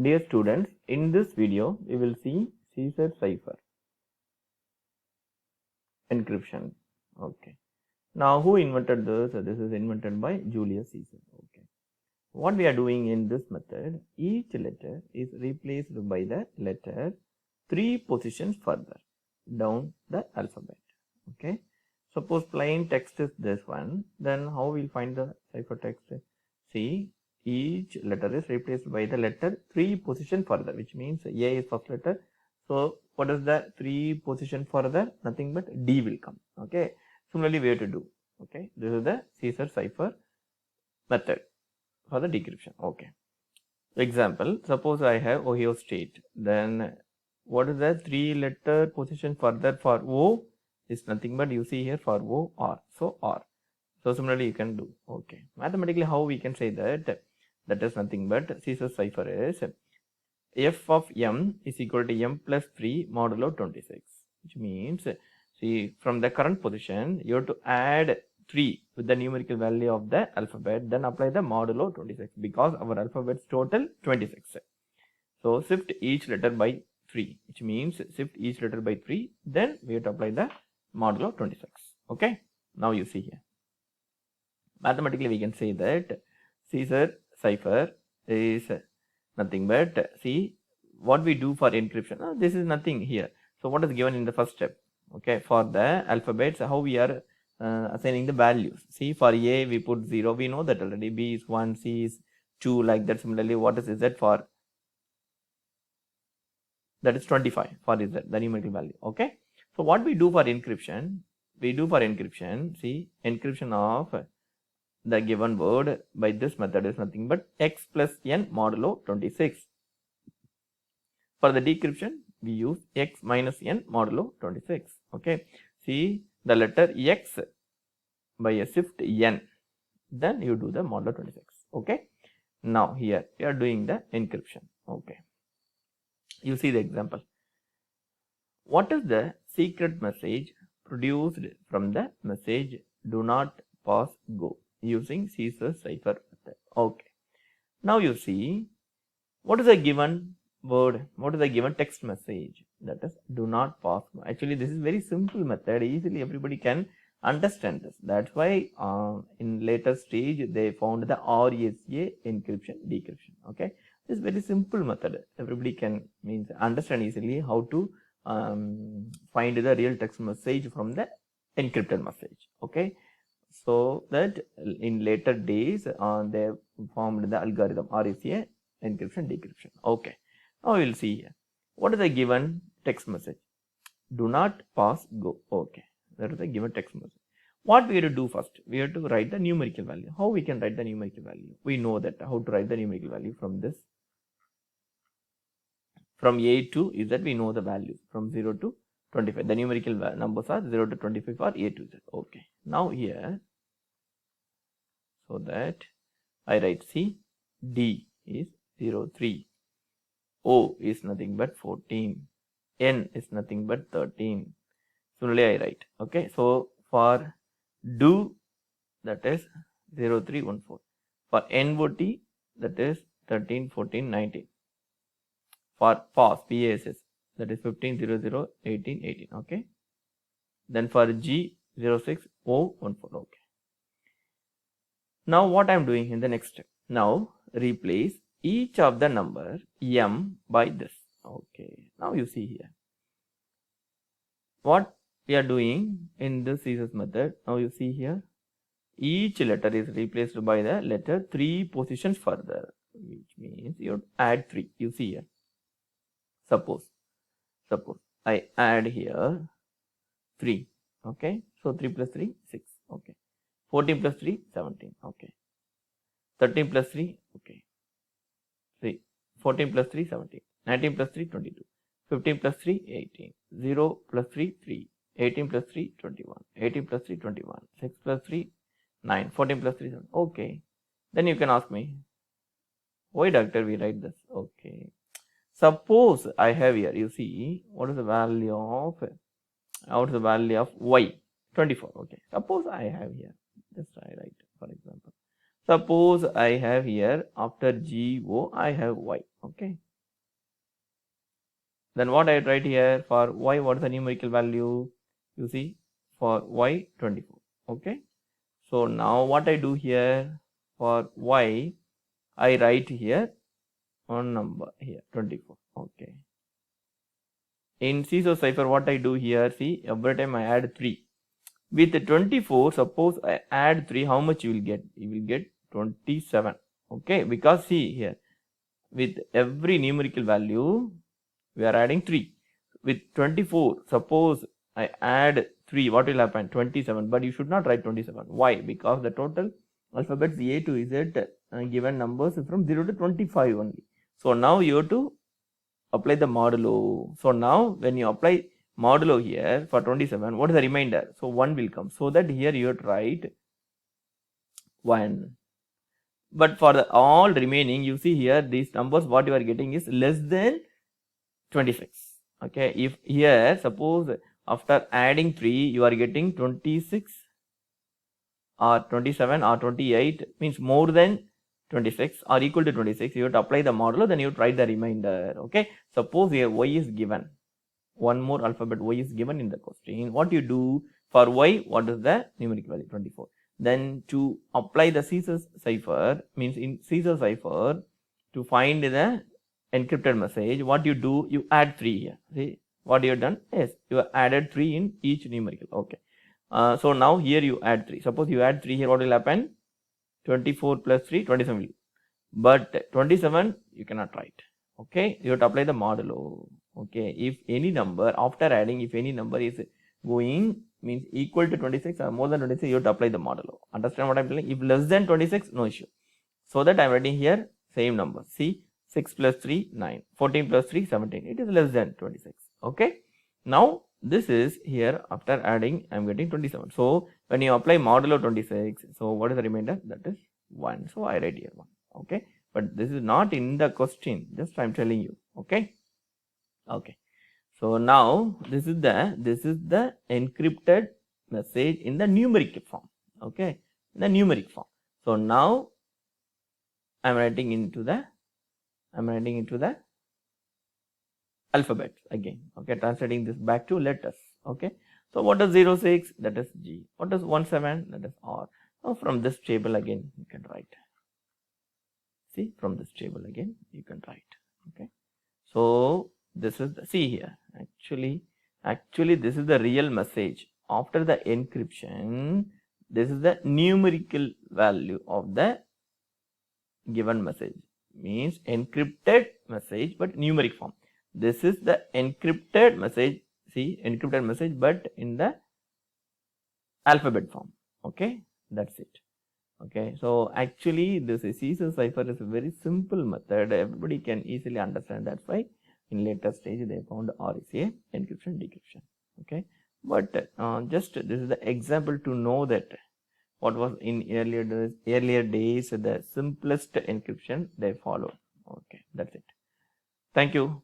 Dear students, in this video we will see Caesar cipher encryption. Okay. Now who invented this? This is invented by Julius Caesar. Okay. What we are doing in this method, each letter is replaced by the letter 3 positions further down the alphabet. Okay. Suppose plain text is this one, then how we'll find the cipher text? See, each letter is replaced by the letter 3 position further, which means A is first letter. So what is the 3 position further? Nothing but D will come. Okay. Similarly, we have to do. Okay. This is the Caesar cipher method for the decryption. Okay. Example, suppose I have Ohio State. Then what is the 3 letter position further for O? Is nothing but you see here for O R. So R. So similarly you can do. Okay. Mathematically how we can say that? That is nothing but Caesar cipher is f of m is equal to m plus 3 modulo 26. Which means, see, from the current position you have to add 3 with the numerical value of the alphabet, then apply the modulo 26 because our alphabet's total 26. So shift each letter by 3, which means shift each letter by 3, then we have to apply the modulo 26. Okay. Now you see here. Mathematically we can say that Caesar cipher is nothing but, see, what we do for encryption. This is nothing here. So what is given in the first step? Okay, for the alphabets, how we are assigning the values. See, for A we put 0, we know that already. B is 1, C is 2, like that. Similarly, what is Z for? That is 25 for Z, the numerical value. Okay. So what we do for encryption? We do for encryption, see, encryption of the given word by this method is nothing but x plus n modulo 26. For the decryption, we use x minus n modulo 26. Okay. See, the letter x by a shift n, then you do the modulo 26. Okay. Now here we are doing the encryption. Okay. You see the example. What is the secret message produced from the message do not pass go using Caesar cipher method? Okay. Now you see, what is the given word? What is the given text message? That is do not pass go. Actually, this is very simple method. Easily everybody can understand this. That's why in later stage they found the RSA encryption decryption. Okay. This is very simple method. Everybody can understand easily how to find the real text message from the encrypted message. Okay. So that in later days they formed the algorithm RSA encryption decryption. Okay. Now we will see here. What is the given text message? Do not pass go. Okay. That is the given text message. What we have to do first? We have to write the numerical value. How we can write the numerical value? We know that how to write the numerical value from this. From A to Z we know the values from 0 to 25. The numerical numbers are 0 to 25 for A to Z. Okay. Now here, so that I write C, D is 0, 3, O is nothing but 14, N is nothing but 13. Similarly I write. Okay. So for do, that is 0, 3, 1, 4. For NOT, that is 13, 14, 19. For PASS, PASS, that is 15, 0, 0, 18, 18. Okay. Then for G, 0, 6, O, 1, 4. Okay. Now what I am doing in the next step? Now replace each of the number M by this. Okay. Now you see here. What we are doing in this Caesar's method. Now you see here. Each letter is replaced by the letter 3 positions further. Which means you add 3. You see here. Suppose I add here 3. Okay. So 3 plus 3, 6. Okay. 14 plus 3, 17. Okay. 13 plus 3, okay. 3. 14 plus 3, 17. 19 plus 3, 22. 15 plus 3, 18. 0 plus 3, 3. 18 plus 3, 21. 18 plus 3, 21. 6 plus 3, 9. 14 plus 3, 7. Okay. Then you can ask me, why doctor we write this? Okay. Suppose I have here, you see, what is the value of y? 24. Okay. Suppose I have here, just I write for example. Suppose I have here after GO I have y. Okay. Then what I write here for y, what is the numerical value? You see, for y 24. Okay. So now what I do here for y, I write here one number here 24. Okay. In CISO cipher, what I do here, see, every time I add 3. With 24, suppose I add 3, how much you will get? You will get 27. Okay, because see here, with every numerical value, we are adding 3. With 24, suppose I add 3, what will happen? 27. But you should not write 27. Why? Because the total alphabets A to Z given numbers from 0 to 25 only. So now you have to apply the modulo. So now when you apply modulo here for 27, what is the remainder? So 1 will come. So that here you have to write 1. But for the all remaining, you see here these numbers what you are getting is less than 26. Okay, if here suppose after adding 3 you are getting 26 or 27 or 28, means more than 26 or equal to 26, you have to apply the modulo, then you write the remainder. Okay, suppose here y is given, one more alphabet y is given in the question. What you do for y, what is the numeric value? 24. Then to apply the Caesar cipher, means in Caesar cipher, to find the encrypted message, what you do, you add 3 here. See what you have done? Yes, you have added 3 in each numerical. Okay. So now here you add 3. Suppose you add 3 here, what will happen? 24 plus 3, 27. But 27 you cannot write. Okay, you have to apply the modulo. Okay, if any number after adding, if any number is going means equal to 26 or more than 26, you have to apply the modulo. Understand what I'm telling? If less than 26, no issue. So that I'm writing here same number. See, 6 plus 3, 9. 14 plus 3, 17. It is less than 26. Okay. Now this is here after adding, I'm getting 27. So when you apply modulo 26, so what is the remainder? That is 1. So I write here 1. Okay. But this is not in the question. Just I'm telling you. Okay. Okay. So now this is the encrypted message in the numeric form. Okay. In the numeric form. So now I'm writing into the alphabet again. Okay, translating this back to letters. Okay, so what is 06? That is G. What is 17? That is R. Now from this table again you can write. See, from this table again you can write. Okay, so this is the, see here, actually this is the real message. After the encryption, this is the numerical value of the given message, means encrypted message but numeric form. This is the encrypted message, see, encrypted message but in the alphabet form. Okay, that's it. Okay, so actually this Caesar cipher is a very simple method, everybody can easily understand. That's why in later stage they found RSA encryption decryption. Okay, but just this is the example to know that what was in earlier days the simplest encryption they followed. Okay, that's it. Thank you.